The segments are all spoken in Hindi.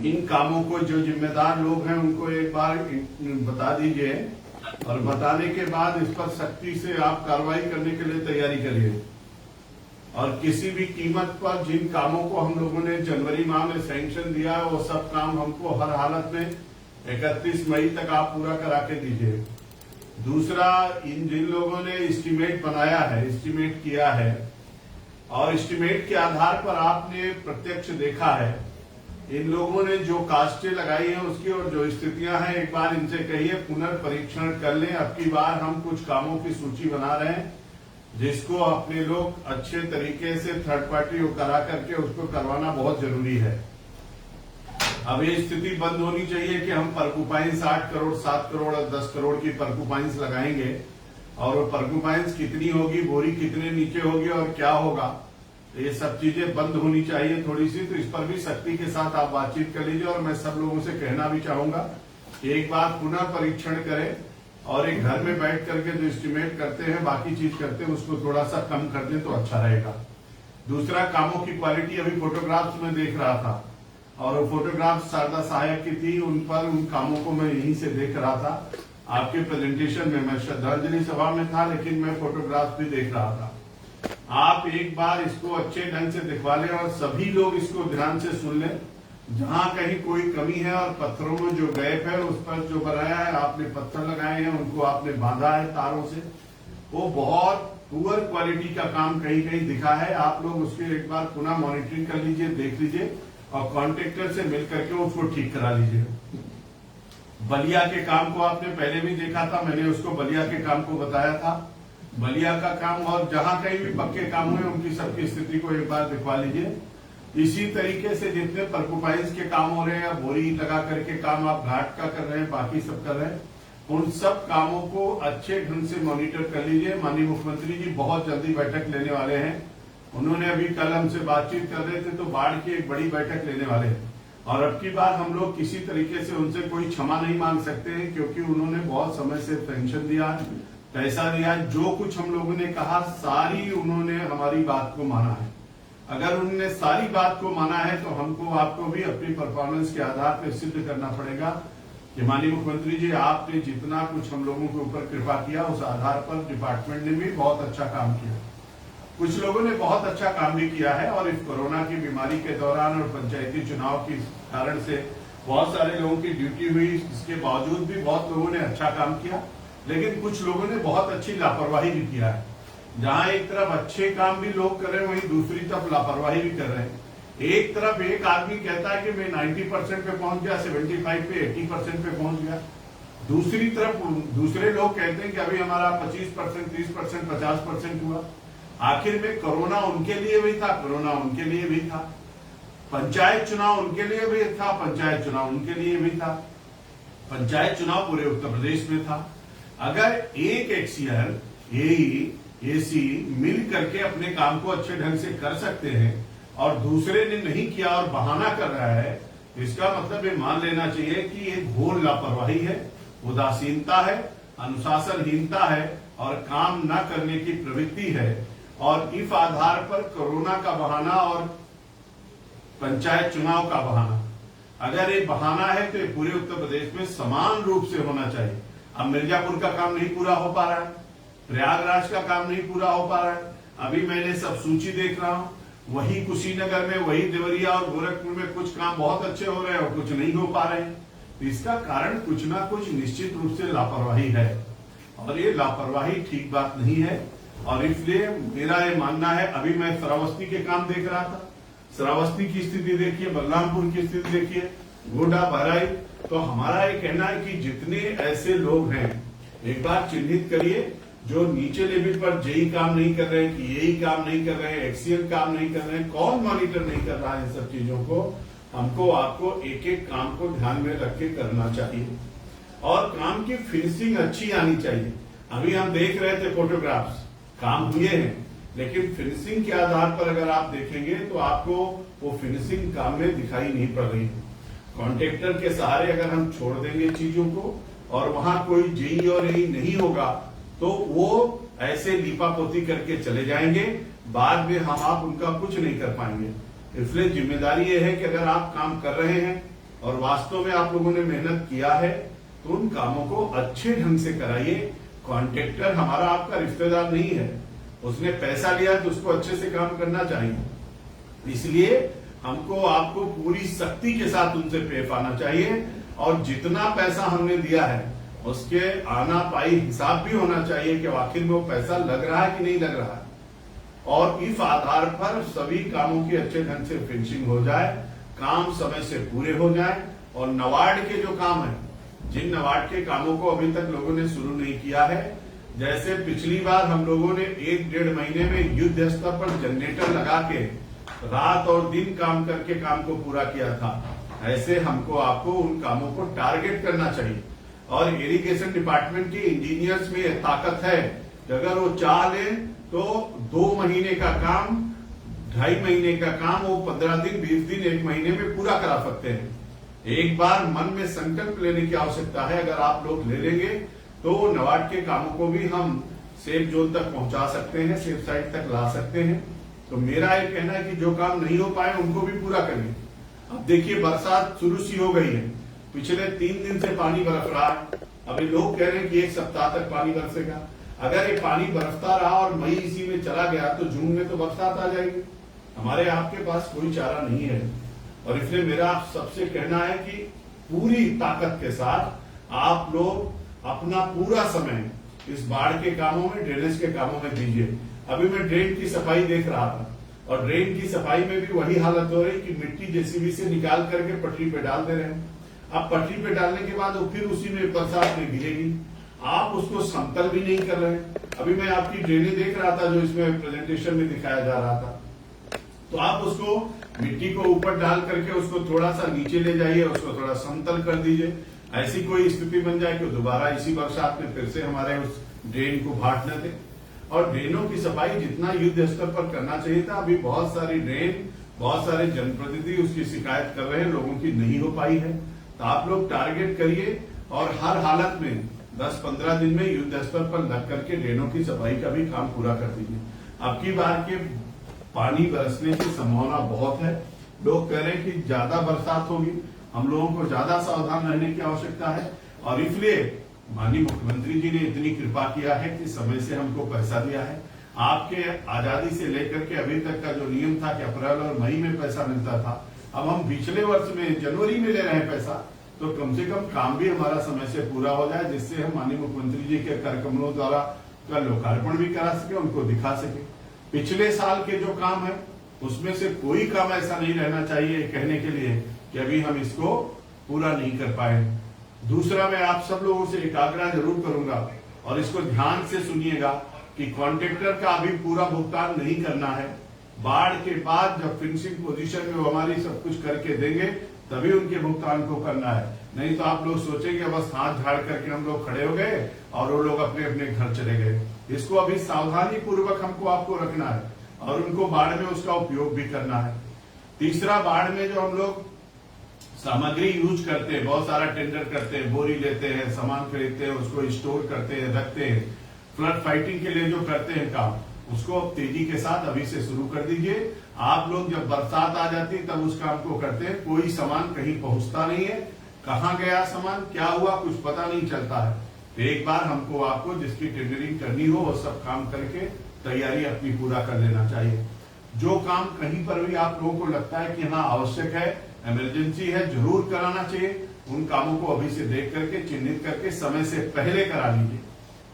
इन कामों को जो जिम्मेदार लोग हैं उनको एक बार बता दीजिए और बताने के बाद इस पर सख्ती से आप कार्रवाई करने के लिए तैयारी करिए। और किसी भी कीमत पर जिन कामों को हम लोगों ने जनवरी माह में सैंक्शन दिया है वो सब काम हमको हर हालत में 31 मई तक आप पूरा करा के दीजिए। दूसरा, इन जिन लोगों ने एस्टीमेट बनाया है, एस्टीमेट किया है और एस्टीमेट के आधार पर आपने प्रत्यक्ष देखा है, इन लोगों ने जो कास्टें लगाई हैं उसकी और जो स्थितियां हैं, एक बार इनसे कहिए पुनर्परीक्षण कर लें। अब की बार हम कुछ कामों की सूची बना रहे हैं जिसको अपने लोग अच्छे तरीके से थर्ड पार्टी करा करके उसको करवाना बहुत जरूरी है। अब ये स्थिति बंद होनी चाहिए कि हम पर्कुपाइंस 8 करोड़ 7 करोड़ और 10 करोड़ की पर्कुपाइंस लगाएंगे और वो पर्कुपाइंस कितनी होगी, बोरी कितने नीचे होगी और क्या होगा, ये सब चीजें बंद होनी चाहिए थोड़ी सी। तो इस पर भी सख्ती के साथ आप बातचीत कर लीजिए। और मैं सब लोगों से कहना भी चाहूंगा कि एक बार पुनः परीक्षण करें और एक घर में बैठ करके जो एस्टिमेट करते हैं, बाकी चीज करते हैं, उसको थोड़ा सा कम कर दें तो अच्छा रहेगा। दूसरा, कामों की क्वालिटी अभी फोटोग्राफ्स में देख रहा था और वो फोटोग्राफ शारदा सहायक की थी, उन पर उन कामों को मैं यहीं से देख रहा था। आपके प्रेजेंटेशन में मैं श्रद्धांजलि सभा में था लेकिन मैं फोटोग्राफ भी देख रहा था। आप एक बार इसको अच्छे ढंग से दिखवा लें और सभी लोग इसको ध्यान से सुन लें। जहां कहीं कोई कमी है और पत्थरों में जो गैप है उस पर जो बनाया है, आपने पत्थर लगाए हैं, उनको आपने बांधा है तारों से, वो बहुत पुअर क्वालिटी का काम कहीं कहीं दिखा है। आप लोग उसकी एक बार पुनः मॉनिटरिंग कर लीजिए, देख लीजिए और कॉन्ट्रेक्टर से मिल करके उसको ठीक करा लीजिए। बलिया के काम को आपने पहले भी देखा था, मैंने उसको बलिया के काम को बताया था। बलिया का काम और जहां कहीं भी पक्के काम हुए उनकी सबकी स्थिति को एक बार दिखवा लीजिए। इसी तरीके से जितने पर्कुपाइंस के काम हो रहे हैं, बोरी लगा करके काम आप घाट का कर रहे हैं, बाकी सब कर रहे हैं, उन सब कामों को अच्छे ढंग से मॉनिटर कर लीजिए। माननीय मुख्यमंत्री जी बहुत जल्दी बैठक लेने वाले हैं। उन्होंने अभी कल हमसे बातचीत कर रहे थे तो बाढ़ की एक बड़ी बैठक लेने वाले हैं और अब की बार हम लोग किसी तरीके से उनसे कोई क्षमा नहीं मांग सकते हैं क्योंकि उन्होंने बहुत समय से पेंशन दिया है, पैसा दिया है। जो कुछ हम लोगों ने कहा सारी उन्होंने हमारी बात को माना है। अगर उन्होंने सारी बात को माना है तो हमको आपको भी अपनी परफॉर्मेंस के आधार पर सिद्ध करना पड़ेगा कि माननीय मुख्यमंत्री जी आपने जितना कुछ हम लोगों के ऊपर कृपा किया उस आधार पर डिपार्टमेंट ने भी बहुत अच्छा काम किया। कुछ लोगों ने बहुत अच्छा काम भी किया है और इस कोरोना की बीमारी के दौरान और पंचायती चुनाव के कारण से बहुत सारे लोगों की ड्यूटी हुई, इसके बावजूद भी बहुत लोगों ने अच्छा काम किया। लेकिन कुछ लोगों ने बहुत अच्छी लापरवाही भी किया है। जहां एक तरफ अच्छे काम भी लोग कर रहे हैं वहीं दूसरी तरफ लापरवाही भी कर रहे हैं। एक तरफ एक आदमी कहता है कि मैं 90% पे पहुंच गया, 75 पे 80% पे पहुंच गया, दूसरी तरफ दूसरे लोग कहते हैं कि अभी हमारा 25%, 30%, 50% हुआ। आखिर में कोरोना उनके लिए भी था, कोरोना उनके लिए भी था, पंचायत चुनाव उनके लिए भी था, पंचायत चुनाव उनके लिए भी था, पंचायत चुनाव पूरे उत्तर प्रदेश में था। अगर एक एक्सीआर एसी मिल करके अपने काम को अच्छे ढंग से कर सकते हैं और दूसरे ने नहीं किया और बहाना कर रहा है, इसका मतलब ये मान लेना चाहिए कि ये घोर लापरवाही है, उदासीनता है, अनुशासनहीनता है और काम न करने की प्रवृत्ति है। और इस आधार पर कोरोना का बहाना और पंचायत चुनाव का बहाना, अगर ये बहाना है तो ये पूरे उत्तर प्रदेश में समान रूप से होना चाहिए। अब मिर्जापुर का काम नहीं पूरा हो पा रहा है, प्रयागराज का काम नहीं पूरा हो पा रहा है, अभी मैंने सब सूची देख रहा हूं, वही कुशीनगर में, वही देवरिया और गोरखपुर में कुछ काम बहुत अच्छे हो रहे हैं और कुछ नहीं हो पा रहे हैं। तो इसका कारण कुछ ना कुछ निश्चित रूप से लापरवाही है और ये लापरवाही ठीक बात नहीं है। और इसलिए मेरा ये मानना है, अभी मैं श्रावस्ती के काम देख रहा था, श्रावस्ती की स्थिति देखिए, बलरामपुर की स्थिति देखिए, गोड्डा बहराई। तो हमारा ये कहना है कि जितने ऐसे लोग हैं एक बार चिन्हित करिए जो नीचे लेवल पर जेई काम नहीं कर रहे हैं, कि यही काम नहीं कर रहे हैं, एक्सीएल काम नहीं कर रहे हैं, कौन मॉनिटर नहीं कर रहा है, इन सब चीजों को हमको आपको एक एक काम को ध्यान में रख के करना चाहिए और काम की फिनिशिंग अच्छी आनी चाहिए। अभी हम देख रहे थे फोटोग्राफ्स, काम हुए हैं लेकिन फिनिशिंग के आधार पर अगर आप देखेंगे तो आपको वो फिनिशिंग काम में दिखाई नहीं पड़ रही है। कॉन्ट्रैक्टर के सहारे अगर हम छोड़ देंगे चीजों को और वहां कोई जेई और एई नहीं होगा तो वो ऐसे लीपापोती करके चले जाएंगे, बाद में हम आप उनका कुछ नहीं कर पाएंगे। इसलिए जिम्मेदारी ये है कि अगर आप काम कर रहे हैं और वास्तव में आप लोगों ने मेहनत किया है तो उन कामों को अच्छे ढंग से कराइए। कॉन्ट्रैक्टर हमारा आपका रिश्तेदार नहीं है, उसने पैसा लिया तो उसको अच्छे से काम करना चाहिए। इसलिए हमको आपको पूरी सख्ती के साथ उनसे पेश आना चाहिए और जितना पैसा हमने दिया है उसके आना पाई हिसाब भी होना चाहिए कि आखिर में वो पैसा लग रहा है कि नहीं लग रहा है, और इस आधार पर सभी कामों की अच्छे ढंग से फिनिशिंग हो जाए, काम समय से पूरे हो जाए। और नवाड के जो काम है, जिन नवाड के कामों को अभी तक लोगों ने शुरू नहीं किया है, जैसे पिछली बार हम लोगों ने 1-1.5 महीने में युद्ध स्तर पर जनरेटर लगा के रात और दिन काम करके काम को पूरा किया था, ऐसे हमको आपको उन कामों को टारगेट करना चाहिए। और इरिगेशन डिपार्टमेंट के इंजीनियर्स में यह ताकत है कि अगर वो चाह ले तो 2 महीने का काम, 2.5 महीने का काम वो 15 दिन, 20 दिन, 1 महीने में पूरा करा सकते हैं। एक बार मन में संकल्प लेने की आवश्यकता है। अगर आप लोग ले लेंगे तो नवाड के कामों को भी हम सेफ जोन तक पहुंचा सकते हैं, सेफ साइड तक ला सकते हैं। तो मेरा ये कहना है कि जो काम नहीं हो पाए उनको भी पूरा करिए। अब देखिए बरसात शुरू सी हो गई है, पिछले 3 दिन से पानी बरस रहा है। अभी लोग कह रहे हैं कि 1 सप्ताह तक पानी बरसेगा। अगर ये पानी बरसता रहा और मई इसी में चला गया तो जून में तो बरसात आ जाएगी। हमारे आपके पास कोई चारा नहीं है, और इसलिए मेरा सबसे कहना है कि पूरी ताकत के साथ आप लोग अपना पूरा समय इस बाढ़ के कामों में, ड्रेनेज के कामों में दीजिए। अभी मैं ड्रेन की सफाई देख रहा था और ड्रेन की सफाई में भी वही हालत हो रही कि मिट्टी जेसीबी से निकाल करके पटरी पे डाल दे रहे हैं। अब पटरी पे डालने के बाद वो फिर उसी में बरसात में गिरेगी, आप उसको समतल भी नहीं कर रहे हैं। अभी मैं आपकी ड्रेनेज देख रहा था जो इसमें प्रेजेंटेशन में दिखाया जा रहा था, तो आप उसको मिट्टी को ऊपर डाल करके उसको थोड़ा सा नीचे ले जाइए, उसको थोड़ा समतल कर दीजिए। ऐसी कोई स्थिति बन जाए कि दोबारा इसी बरसात में फिर से हमारे उस ड्रेन को भाट न दे। और ड्रेनों की सफाई जितना युद्ध स्तर पर करना चाहिए था, अभी बहुत सारी ड्रेन, बहुत सारे जनप्रतिनिधि उसकी शिकायत कर रहे हैं, लोगों की नहीं हो पाई है। तो आप लोग टारगेट करिए और हर हालत में 10-15 दिन में युद्ध स्तर पर लग करके ड्रेनों की सफाई का भी काम पूरा कर दीजिए। अब की बार के पानी बरसने की संभावना बहुत है। लोग कह रहे हैं कि ज्यादा बरसात होगी, हम लोगों को ज्यादा सावधान रहने की आवश्यकता है। और इसलिए माननीय मुख्यमंत्री जी ने इतनी कृपा किया है कि समय से हमको पैसा दिया है। आपके आजादी से लेकर के अभी तक का जो नियम था कि अप्रैल और मई में पैसा मिलता था, अब हम पिछले वर्ष में जनवरी में ले रहे हैं पैसा। तो कम से कम काम भी हमारा समय से पूरा हो जाए, जिससे हम माननीय मुख्यमंत्री जी के कार्यक्रमों द्वारा का लोकार्पण भी करा सके, उनको दिखा सके। पिछले साल के जो काम है उसमें से कोई काम ऐसा नहीं रहना चाहिए कहने के लिए कि अभी हम इसको पूरा नहीं कर पाए। दूसरा, मैं आप सब लोगों से एक आग्रह जरूर करूंगा और इसको ध्यान से सुनिएगा कि कॉन्ट्रैक्टर का अभी पूरा भुगतान नहीं करना है। बाढ़ के बाद जब फिनिशिंग पोजीशन में वो हमारी सब कुछ करके देंगे तभी उनके भुगतान को करना है। नहीं तो आप लोग सोचेंगे बस हाथ झाड़ करके हम लोग खड़े हो गए और वो लोग अपने अपने घर चले गए। इसको अभी सावधानी पूर्वक हमको आपको रखना है और उनको बाढ़ में उसका उपयोग भी करना है। तीसरा, बाढ़ में जो हम लोग सामग्री यूज करते हैं, बहुत सारा टेंडर करते हैं, बोरी लेते हैं, सामान खरीदते हैं, उसको स्टोर करते हैं, रखते हैं, फ्लड फाइटिंग के लिए जो करते हैं काम, उसको तेजी के साथ अभी से शुरू कर दीजिए। आप लोग जब बरसात आ जाती तब उस काम को करते हैं, कोई सामान कहीं पहुंचता नहीं है, कहाँ गया सामान, क्या हुआ, कुछ पता नहीं चलता है। तो एक बार हमको आपको जिसकी टेंडरिंग करनी हो वो सब काम करके तैयारी अपनी पूरा कर लेना चाहिए। जो काम कहीं पर भी आप लोगों को लगता है कि हाँ आवश्यक है, इमरजेंसी है, जरूर कराना चाहिए, उन कामों को अभी से देख करके चिन्हित करके समय से पहले करा लीजिए।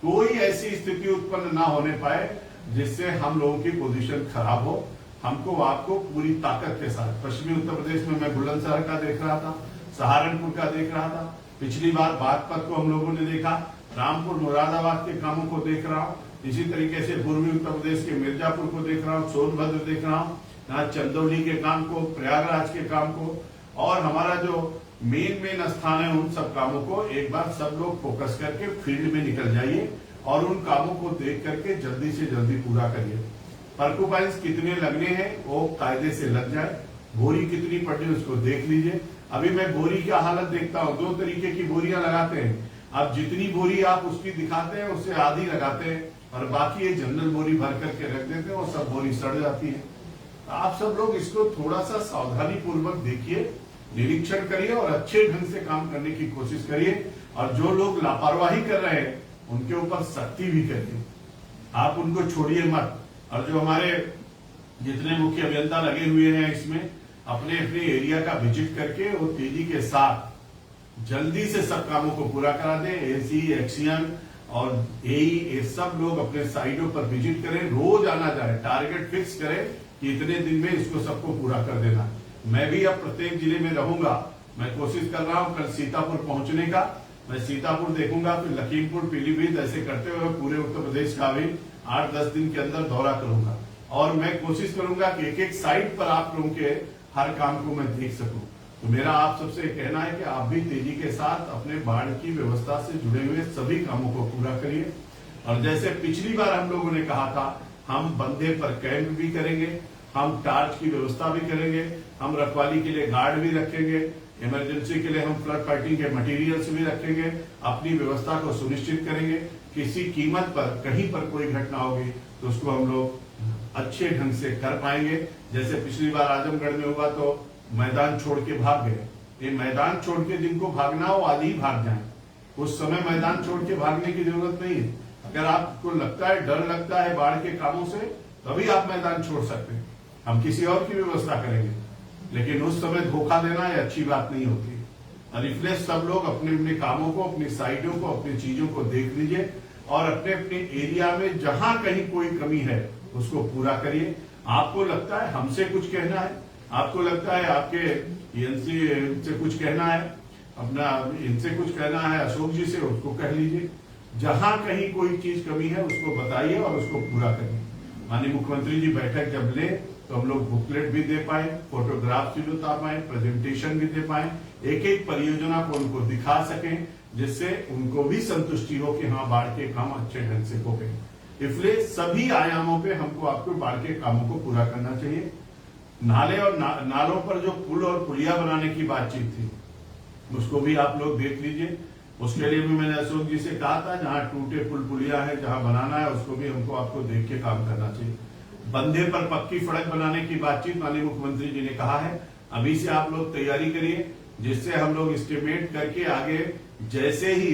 कोई ऐसी स्थिति उत्पन्न ना होने पाए जिससे हम लोगों की पोजीशन खराब हो। हमको आपको पूरी ताकत के साथ, पश्चिमी उत्तर प्रदेश में मैं बुलंदशहर का देख रहा था, सहारनपुर का देख रहा था, पिछली बार बागपत को हम लोगों ने देखा, रामपुर मुरादाबाद के कामों को देख रहा हूँ, इसी तरीके से पूर्वी उत्तर प्रदेश के मिर्जापुर को देख रहा हूँ, सोनभद्र देख रहा हूँ, यहाँ चंदौली के काम को, प्रयागराज के काम को, और हमारा जो मेन स्थान है उन सब कामों को एक बार सब लोग फोकस करके फील्ड में निकल जाइए और उन कामों को देख करके जल्दी से जल्दी पूरा करिए। पर्कुपाइंस कितने लगने हैं वो कायदे से लग जाए, बोरी कितनी पड़नी उसको देख लीजिए। अभी मैं बोरी की हालत देखता हूँ, 2 तरीके की बोरियां लगाते हैं। अब जितनी बोरी आप उसकी दिखाते हैं उससे आधी लगाते हैं और बाकी ये जनरल बोरी भर करके रख देते हैं, वो सब बोरी सड़ जाती है। आप सब लोग इसको थोड़ा सा सावधानी पूर्वक देखिए निरीक्षण करिए और अच्छे ढंग से काम करने की कोशिश करिए। और जो लोग लापरवाही कर रहे हैं उनके ऊपर सख्ती भी करिए, आप उनको छोड़िए मत। और जो हमारे जितने मुख्य अभियंता लगे हुए हैं इसमें, अपने अपने एरिया का विजिट करके वो तेजी के साथ जल्दी से सब कामों को पूरा करा दें। एसी, एक्सीएन और एई, ये सब लोग अपने साइडों पर विजिट करें, रोज आना जाए, टारगेट फिक्स करें कि इतने दिन में इसको सबको पूरा कर देना। मैं भी अब प्रत्येक जिले में रहूंगा, मैं कोशिश कर रहा हूं कल सीतापुर पहुंचने का। मैं सीतापुर देखूंगा, फिर लखीमपुर, पीलीभीत, ऐसे करते हुए पूरे उत्तर प्रदेश का भी 8-10 दिन के अंदर दौरा करूंगा। और मैं कोशिश करूंगा कि एक एक साइट पर आप लोगों के हर काम को मैं देख सकूं। तो मेरा आप सबसे कहना है कि आप भी तेजी के साथ अपने बाढ़ की व्यवस्था से जुड़े हुए सभी कामों को पूरा करिए। और जैसे पिछली बार हम लोगों ने कहा था, हम बंदे पर कैंप भी करेंगे, हम टार्च की व्यवस्था भी करेंगे, हम रखवाली के लिए गार्ड भी रखेंगे, इमरजेंसी के लिए हम फ्लड फाइटिंग के मटेरियल्स भी रखेंगे, अपनी व्यवस्था को सुनिश्चित करेंगे। किसी कीमत पर कहीं पर कोई घटना होगी तो उसको हम लोग अच्छे ढंग से कर पाएंगे। जैसे पिछली बार आजमगढ़ में हुआ तो मैदान छोड़ के भाग गए। ये मैदान छोड़ के जिनको भागना हो आदि ही भाग जाए, उस समय मैदान छोड़ के भागने की जरूरत नहीं है। अगर आपको लगता है, डर लगता है बाढ़ के कामों से, तभी आप मैदान छोड़ सकते हैं, हम किसी और की व्यवस्था करेंगे। लेकिन उस समय धोखा देना ये अच्छी बात नहीं होती। और इसलिए सब लोग अपने अपने कामों को, अपनी साइटों को, अपनी चीजों को देख लीजिए और अपने अपने एरिया में जहां कहीं कोई कमी है उसको पूरा करिए। आपको लगता है हमसे कुछ कहना है, आपको लगता है आपके एएनसी से कुछ कहना है, अपना इनसे कुछ कहना है, अशोक जी से, उसको कह लीजिए। जहां कहीं कोई चीज कमी है उसको बताइए और उसको पूरा करिए। माननीय मुख्यमंत्री जी बैठक जब ले तो हम लोग बुकलेट भी दे पाए, फोटोग्राफ भी उतार पाए, प्रेजेंटेशन भी दे पाए, एक एक परियोजना को उनको दिखा सकें, जिससे उनको भी संतुष्टि हो कि हाँ बाढ़ के काम अच्छे ढंग से हो गए। इसलिए सभी आयामों पे हमको आपको बाढ़ के कामों को पूरा करना चाहिए। नाले और नालों पर जो पुल और पुलिया बनाने की बातचीत थी उसको भी आप लोग देख लीजिए। उसके लिए भी मैंने अशोक जी से कहा था, जहां टूटे पुल पुलिया है, जहां बनाना है, उसको भी हमको आपको देख के काम करना चाहिए। बंदे पर पक्की सड़क बनाने की बातचीत माननीय मुख्यमंत्री जी ने कहा है, अभी से आप लोग तैयारी करिए, जिससे हम लोग एस्टिमेट करके आगे जैसे ही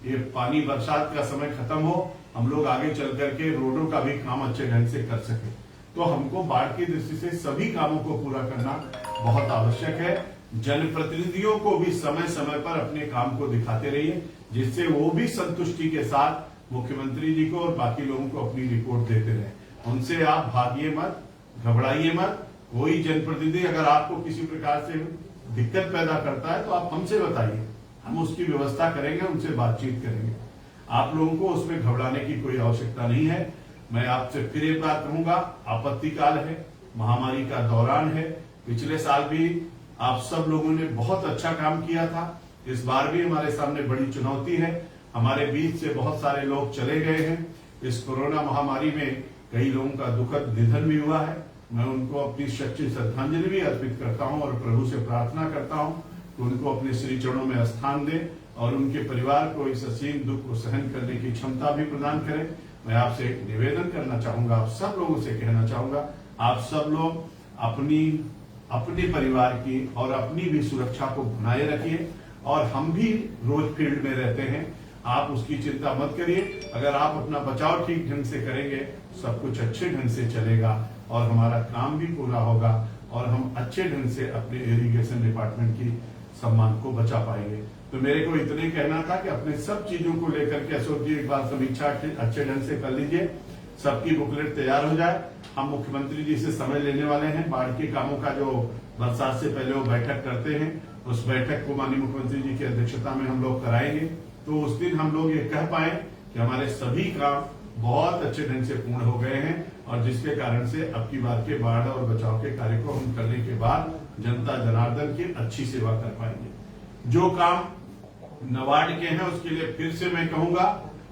ये पानी बरसात का समय खत्म हो, हम लोग आगे चल करके रोडों का भी काम अच्छे ढंग से कर सके। तो हमको बाढ़ की दृष्टि से सभी कामों को पूरा करना बहुत आवश्यक है। जनप्रतिनिधियों को भी समय समय पर अपने काम को दिखाते रहिए, जिससे वो भी संतुष्टि के साथ मुख्यमंत्री जी को और बाकी लोगों को अपनी रिपोर्ट देते रहे। उनसे आप भागिए मत, घबराइए मत। कोई जनप्रतिनिधि अगर आपको किसी प्रकार से दिक्कत पैदा करता है तो आप हमसे बताइए, हम उसकी व्यवस्था करेंगे, उनसे बातचीत करेंगे। आप लोगों को उसमें घबराने की कोई आवश्यकता नहीं है। मैं आपसे फिर एक बात कहूंगा, आपत्ति काल है, महामारी का दौरान है। पिछले साल भी आप सब लोगों ने बहुत अच्छा काम किया था, इस बार भी हमारे सामने बड़ी चुनौती है। हमारे बीच से बहुत सारे लोग चले गए हैं। इस कोरोना महामारी में कई लोगों का दुखद निधन भी हुआ है। मैं उनको अपनी सच्ची श्रद्धांजलि भी अर्पित करता हूं और प्रभु से प्रार्थना करता हूं कि उनको अपने श्री चरणों में स्थान दे और उनके परिवार को इस असीम दुख को सहन करने की क्षमता भी प्रदान करें। मैं आपसे एक निवेदन करना चाहूंगा, आप सब लोगों से कहना चाहूंगा, आप सब लोग अपने परिवार की और अपनी भी सुरक्षा को बनाए रखिए। और हम भी रोज फील्ड में रहते हैं, आप उसकी चिंता मत करिए। अगर आप अपना बचाव ठीक ढंग से करेंगे, सब कुछ अच्छे ढंग से चलेगा और हमारा काम भी पूरा होगा और हम अच्छे ढंग से अपने इरिगेशन डिपार्टमेंट की सम्मान को बचा पाएंगे। तो मेरे को इतने कहना था कि अपने सब चीजों को लेकर के अशोक जी एक बार समीक्षा अच्छे ढंग से कर लीजिए, सबकी बुकलेट तैयार हो जाए। हम मुख्यमंत्री जी से समय लेने वाले हैं, बाढ़ के कामों का जो बरसात से पहले वो बैठक करते हैं, उस बैठक को माननीय मुख्यमंत्री जी की अध्यक्षता में हम लोग कराएंगे। तो उस दिन हम लोग ये कह पाए कि हमारे सभी काम बहुत अच्छे ढंग से पूर्ण हो गए हैं और जिसके कारण से अब की बार के बाढ़ और बचाव के कार्य को हम करने के बाद जनता जनार्दन की अच्छी सेवा कर पाएंगे। जो काम नवाड के हैं उसके लिए फिर से मैं कहूंगा,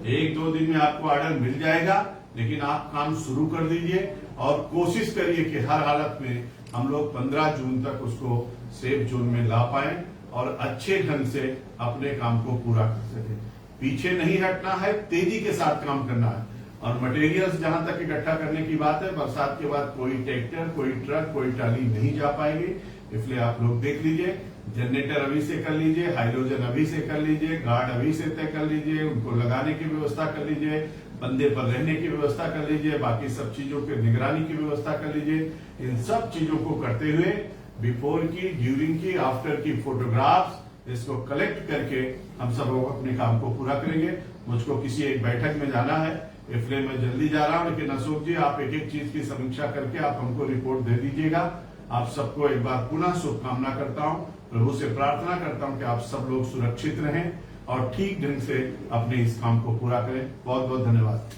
1-2 दिन में आपको ऑर्डर मिल जाएगा, लेकिन आप काम शुरू कर दीजिए और कोशिश करिए कि हर हालत में हम लोग 15 जून तक उसको सेफ जोन में ला पाए और अच्छे ढंग से अपने काम को पूरा कर सके। पीछे नहीं हटना है, तेजी के साथ काम करना है। और मटेरियल्स जहां तक इकट्ठा करने की बात है, बरसात के बाद कोई ट्रैक्टर, कोई ट्रक, कोई ट्राली नहीं जा पाएगी। इसलिए आप लोग देख लीजिए, जनरेटर अभी से कर लीजिए, हाइड्रोजन अभी से कर लीजिए, गार्ड अभी से तय कर लीजिए, उनको लगाने की व्यवस्था कर लीजिए, बंदे पर रहने की व्यवस्था कर लीजिए, बाकी सब चीजों की निगरानी की व्यवस्था कर लीजिए। इन सब चीजों को करते हुए बिफोर की, ड्यूरिंग की, आफ्टर की फोटोग्राफ्स इसको कलेक्ट करके हम सब लोग अपने काम को पूरा करेंगे। मुझको किसी एक बैठक में जाना है, इसलिए मैं जल्दी जा रहा हूं, लेकिन अशोक जी आप एक एक चीज की समीक्षा करके आप हमको रिपोर्ट दे दीजिएगा। आप सबको एक बार पुनः शुभकामना करता हूं, प्रभु से प्रार्थना करता हूं कि आप सब लोग सुरक्षित रहें और ठीक ढंग से अपने इस काम को पूरा करें। बहुत बहुत धन्यवाद।